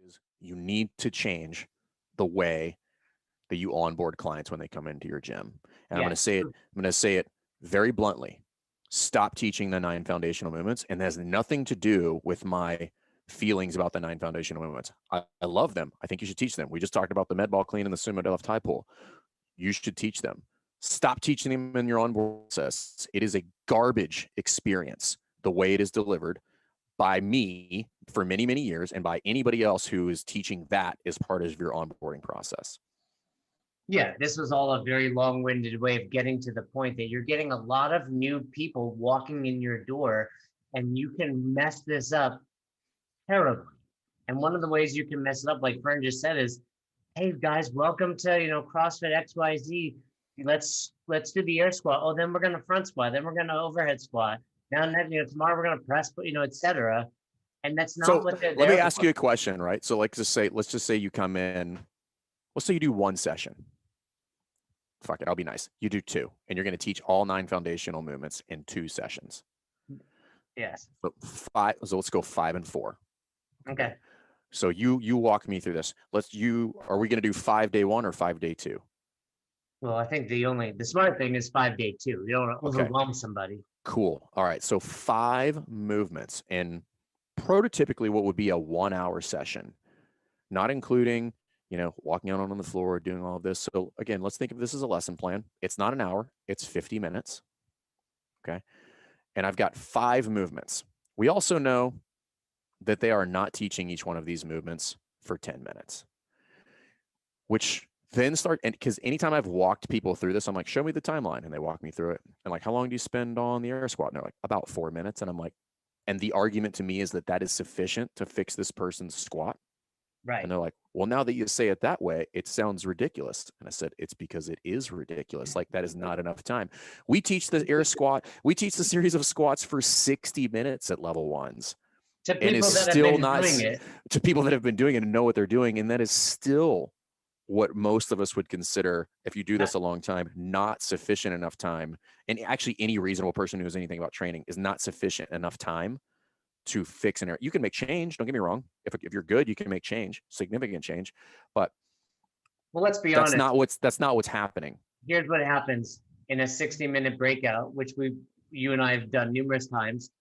is you need to change the way that you onboard clients when they come into your gym. And I'm Yeah. going to say it, I'm going to say it very bluntly. Stop teaching the 9 foundational movements. And that has nothing to do with my feelings about the 9 foundational movements. I love them. I think you should teach them. We just talked about the med ball clean and the sumo deadlift high pull. You should teach them. Stop teaching them in your onboard process. It is a garbage experience the way it is delivered by me for many, many years and by anybody else who is teaching that as part of your onboarding process. Yeah, this was all a very long-winded way of getting to the point that you're getting a lot of new people walking in your door, and you can mess this up terribly. And one of the ways you can mess it up, like Fern just said, is, hey guys, welcome to CrossFit XYZ. Let's do the air squat. Oh, then we're gonna front squat. Then we're gonna overhead squat. Now, tomorrow we're gonna press, etc. And that's not what they're there. Let me ask you a question, right? So let's just say you come in. Let's say you do 1 session. Fuck it, I'll be nice. You do 2, and you're going to teach all 9 foundational movements in 2 sessions. Yes. So 5. So let's go 5 and 4. Okay. So you walk me through this. Are we going to do 5 day 1 or 5 day 2? Well, I think the smart thing is 5 day 2. You don't want to overwhelm somebody. Cool. All right. So 5 movements, and prototypically what would be a 1 hour session, not including walking out on the floor, doing all of this. So again, let's think of this as a lesson plan. It's not an hour, it's 50 minutes. Okay. And I've got 5 movements. We also know that they are not teaching each one of these movements for 10 minutes, which then because anytime I've walked people through this, I'm like, show me the timeline. And they walk me through it. And like, how long do you spend on the air squat? And they're like, about 4 minutes. And I'm like, and the argument to me is that is sufficient to fix this person's squat. Right. And they're like, well, now that you say it that way, it sounds ridiculous. And I said, it's because it is ridiculous. Like, that is not enough time. We teach the air squat. We teach the series of squats for 60 minutes at level 1s. To people that have been doing it. To people that have been doing it and know what they're doing. And that is still what most of us would consider, if you do this a long time, not sufficient enough time. And actually, any reasonable person who knows anything about training is not sufficient enough time to fix an error. You can make change. Don't get me wrong. If you're good, you can make change, significant change. But let's be honest. That's not what's happening. Here's what happens in a 60-minute breakout, which you and I have done numerous times.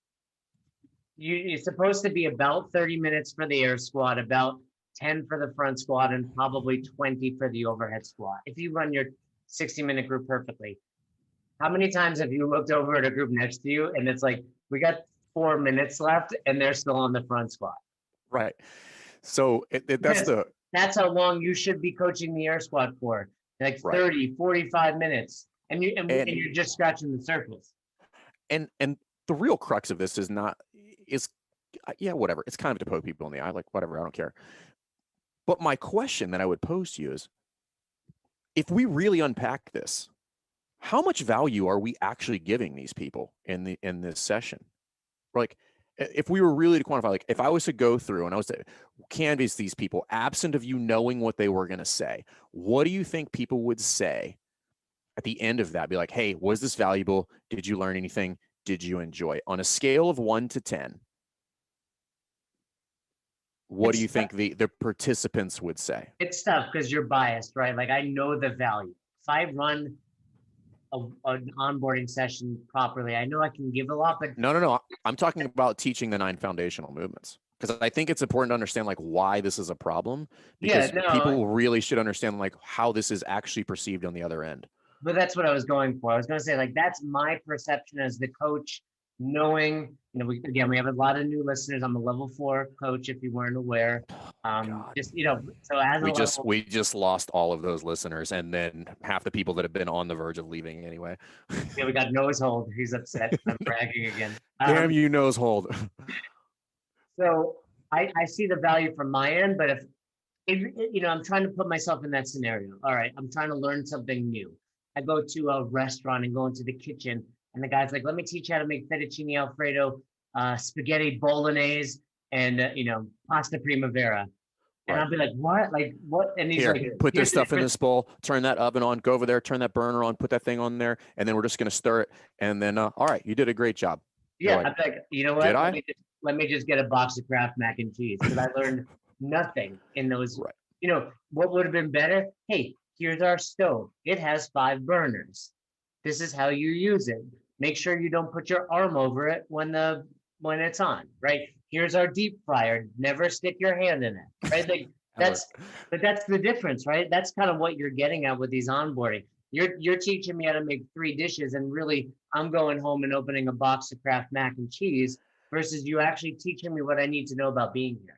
It's supposed to be about 30 minutes for the air squat, about 10 for the front squat, and probably 20 for the overhead squat. If you run your 60-minute group perfectly, how many times have you looked over at a group next to you and it's like, we got 4 minutes left and they're still on the front squat? Right. So that's how long you should be coaching the air squat for, like 30, 45 minutes. And you're just scratching the surface. And the real crux of this is whatever. It's kind of to poke people in the eye, like, whatever, I don't care. But my question that I would pose to you is, if we really unpack this, how much value are we actually giving these people in this session? Like, if we were really to quantify, like, if I was to go through and I was to canvass these people, absent of you knowing what they were going to say, what do you think people would say at the end of that? Be like, hey, was this valuable? Did you learn anything? Did you enjoy it? On a scale of 1 to 10, what do you think the participants would say? It's tough because you're biased, right? Like, I know the value. If I run an onboarding session properly, I know I can give a lot, but no. I'm talking about teaching the 9 foundational movements, because I think it's important to understand like why this is a problem, because people really should understand like how this is actually perceived on the other end. But that's what I was going for. I was going to say, like, that's my perception as the coach, knowing, we have a lot of new listeners. I'm a level 4 coach, if you weren't aware. So as we just lost all of those listeners, and then half the people that have been on the verge of leaving anyway. Yeah, we got Nose Hold. He's upset. I'm bragging again. Damn you, Nose Hold. So I see the value from my end, but if I'm trying to put myself in that scenario. All right, I'm trying to learn something new. I go to a restaurant and go into the kitchen, and the guy's like, let me teach you how to make fettuccine alfredo, spaghetti bolognese, and pasta primavera. And I'll be like, what? Like, what? And he's like, put this stuff in this bowl, turn that oven on, go over there, turn that burner on, put that thing on there, and then we're just going to stir it. And then, all right, you did a great job. Yeah, I'm like, you know what? Did I? Let me just get a box of Kraft mac and cheese, because I learned nothing in those. Right. What would have been better? Hey, here's our stove. It has 5 burners. This is how you use it. Make sure you don't put your arm over it when it's on, right? Here's our deep fryer. Never stick your hand in it, right? Like Ever. that's the difference, right? That's kind of what you're getting at with these onboarding. You're teaching me how to make 3 dishes, and really I'm going home and opening a box of Kraft mac and cheese versus you actually teaching me what I need to know about being here.